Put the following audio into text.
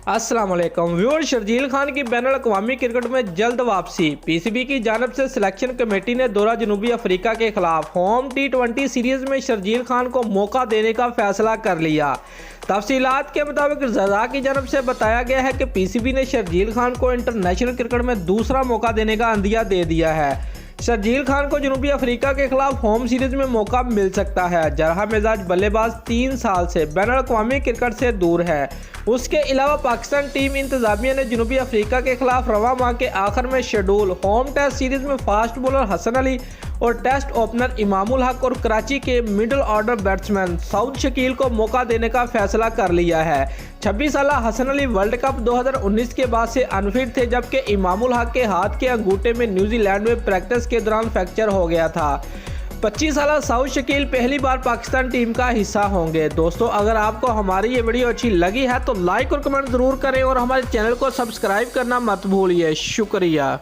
अस्सलाम वालेकुम व्यूअर। शर्जील खान की बैनुल अक़वामी क्रिकेट में जल्द वापसी। पीसीबी की जानब से सिलेक्शन कमेटी ने दौरा जनूबी अफ्रीका के खिलाफ होम T20 सीरीज में शर्जील खान को मौका देने का फैसला कर लिया। तफसीलात के मुताबिक रज़ा की जानब से बताया गया है कि पीसीबी ने शर्जील खान को इंटरनेशनल क्रिकेट में दूसरा मौका देने का अंदिया दे दिया है। शर्जील खान को जनूबी अफ्रीका के खिलाफ होम सीरीज में मौका मिल सकता है। जरहा मिजाज बल्लेबाज 3 साल से बैनुल अक़वामी क्रिकेट से दूर है। उसके अलावा पाकिस्तान टीम इंतजामिया ने जनूबी अफ्रीका के खिलाफ रवा माह के आखिर में शेड्यूल होम टेस्ट सीरीज में फास्ट बॉलर हसन अली और टेस्ट ओपनर इमामुल हक और कराची के middle order batsman Saud Shakeel को मौका देने का फैसला कर लिया है। 26 साल हसन अली वर्ल्ड कप 2019 के बाद से अनफिट थे, जबकि इमामुल हक के हाथ के अंगूठे में न्यूजीलैंड में प्रैक्टिस के दौरान फ्रैक्चर हो गया था। 25 साल सऊद शकील पहली बार पाकिस्तान टीम का हिस्सा होंगे। दोस्तों, अगर आपको हमारी ये वीडियो अच्छी लगी है तो लाइक और कमेंट ज़रूर करें और हमारे चैनल को सब्सक्राइब करना मत भूलिए। शुक्रिया।